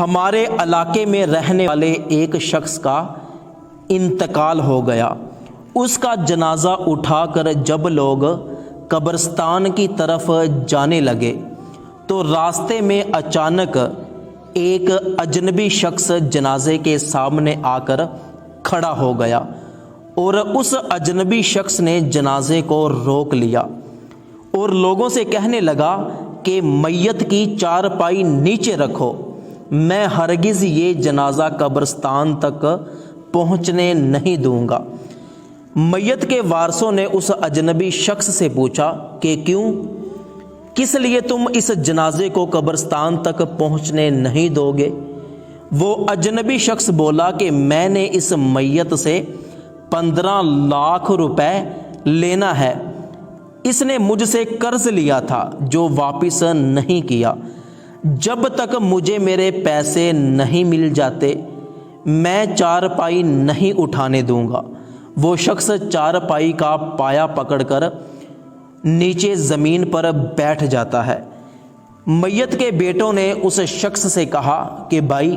ہمارے علاقے میں رہنے والے ایک شخص کا انتقال ہو گیا۔ اس کا جنازہ اٹھا کر جب لوگ قبرستان کی طرف جانے لگے تو راستے میں اچانک ایک اجنبی شخص جنازے کے سامنے آ کر کھڑا ہو گیا اور اس اجنبی شخص نے جنازے کو روک لیا اور لوگوں سے کہنے لگا کہ میت کی چارپائی نیچے رکھو، میں ہرگز یہ جنازہ قبرستان تک پہنچنے نہیں دوں گا۔ میت کے وارثوں نے اس اجنبی شخص سے پوچھا کہ کیوں، کس لیے تم اس جنازے کو قبرستان تک پہنچنے نہیں دو گے؟ وہ اجنبی شخص بولا کہ میں نے اس میت سے 15 لاکھ روپے لینا ہے، اس نے مجھ سے قرض لیا تھا جو واپس نہیں کیا، جب تک مجھے میرے پیسے نہیں مل جاتے میں چارپائی نہیں اٹھانے دوں گا۔ وہ شخص چارپائی کا پایا پکڑ کر نیچے زمین پر بیٹھ جاتا ہے۔ میت کے بیٹوں نے اس شخص سے کہا کہ بھائی،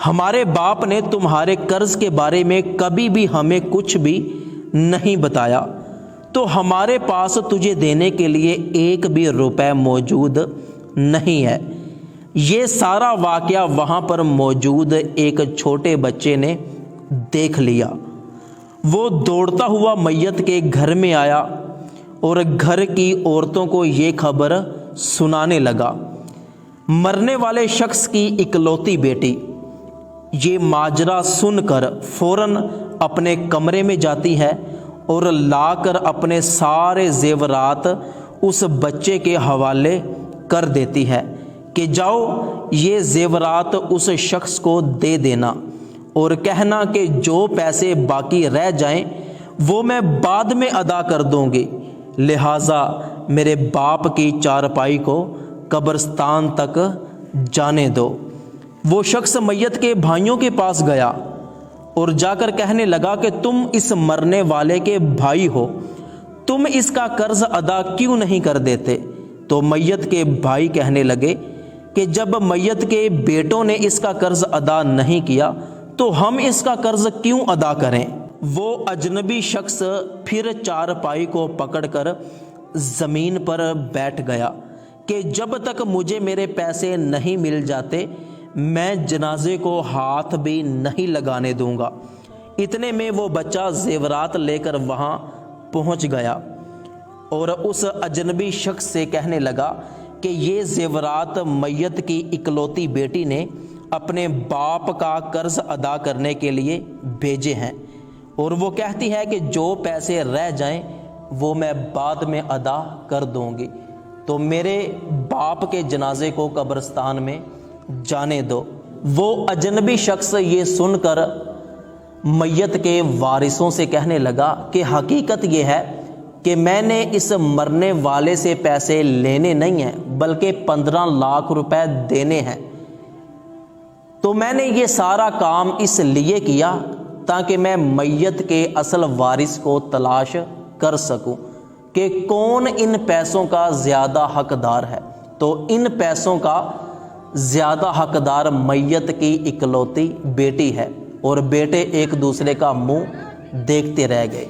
ہمارے باپ نے تمہارے قرض کے بارے میں کبھی بھی ہمیں کچھ بھی نہیں بتایا، تو ہمارے پاس تجھے دینے کے لیے ایک بھی روپے موجود نہیں ہے۔ یہ سارا واقعہ وہاں پر موجود ایک چھوٹے بچے نے دیکھ لیا۔ وہ دوڑتا ہوا میت کے گھر میں آیا اور گھر کی عورتوں کو یہ خبر سنانے لگا۔ مرنے والے شخص کی اکلوتی بیٹی یہ ماجرا سن کر فوراً اپنے کمرے میں جاتی ہے اور لا کر اپنے سارے زیورات اس بچے کے حوالے کر دیتی ہے کہ جاؤ یہ زیورات اس شخص کو دے دینا اور کہنا کہ جو پیسے باقی رہ جائیں وہ میں بعد میں ادا کر دوں گی، لہٰذا میرے باپ کی چارپائی کو قبرستان تک جانے دو۔ وہ شخص میت کے بھائیوں کے پاس گیا اور جا کر کہنے لگا کہ تم اس مرنے والے کے بھائی ہو، تم اس کا قرض ادا کیوں نہیں کر دیتے؟ تو میت کے بھائی کہنے لگے کہ جب میت کے بیٹوں نے اس کا قرض ادا نہیں کیا تو ہم اس کا قرض کیوں ادا کریں؟ وہ اجنبی شخص پھر چارپائی کو پکڑ کر زمین پر بیٹھ گیا کہ جب تک مجھے میرے پیسے نہیں مل جاتے میں جنازے کو ہاتھ بھی نہیں لگانے دوں گا۔ اتنے میں وہ بچہ زیورات لے کر وہاں پہنچ گیا اور اس اجنبی شخص سے کہنے لگا کہ یہ زیورات میت کی اکلوتی بیٹی نے اپنے باپ کا قرض ادا کرنے کے لیے بھیجے ہیں اور وہ کہتی ہے کہ جو پیسے رہ جائیں وہ میں بعد میں ادا کر دوں گی، تو میرے باپ کے جنازے کو قبرستان میں جانے دو۔ وہ اجنبی شخص یہ سن کر میت کے وارثوں سے کہنے لگا کہ حقیقت یہ ہے کہ میں نے اس مرنے والے سے پیسے لینے نہیں ہیں بلکہ 15 لاکھ روپے دینے ہیں، تو میں نے یہ سارا کام اس لیے کیا تاکہ میں میت کے اصل وارث کو تلاش کر سکوں کہ کون ان پیسوں کا زیادہ حقدار ہے۔ تو ان پیسوں کا زیادہ حقدار میت کی اکلوتی بیٹی ہے اور بیٹے ایک دوسرے کا منہ دیکھتے رہ گئے۔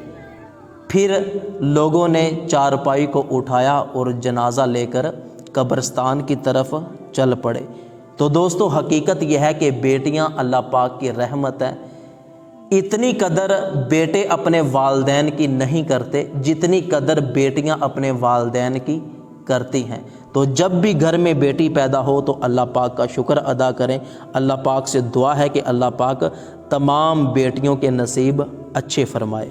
پھر لوگوں نے چارپائی کو اٹھایا اور جنازہ لے کر قبرستان کی طرف چل پڑے۔ تو دوستو، حقیقت یہ ہے کہ بیٹیاں اللہ پاک کی رحمت ہیں، اتنی قدر بیٹے اپنے والدین کی نہیں کرتے جتنی قدر بیٹیاں اپنے والدین کی کرتی ہیں۔ تو جب بھی گھر میں بیٹی پیدا ہو تو اللہ پاک کا شکر ادا کریں۔ اللہ پاک سے دعا ہے کہ اللہ پاک تمام بیٹیوں کے نصیب اچھے فرمائے۔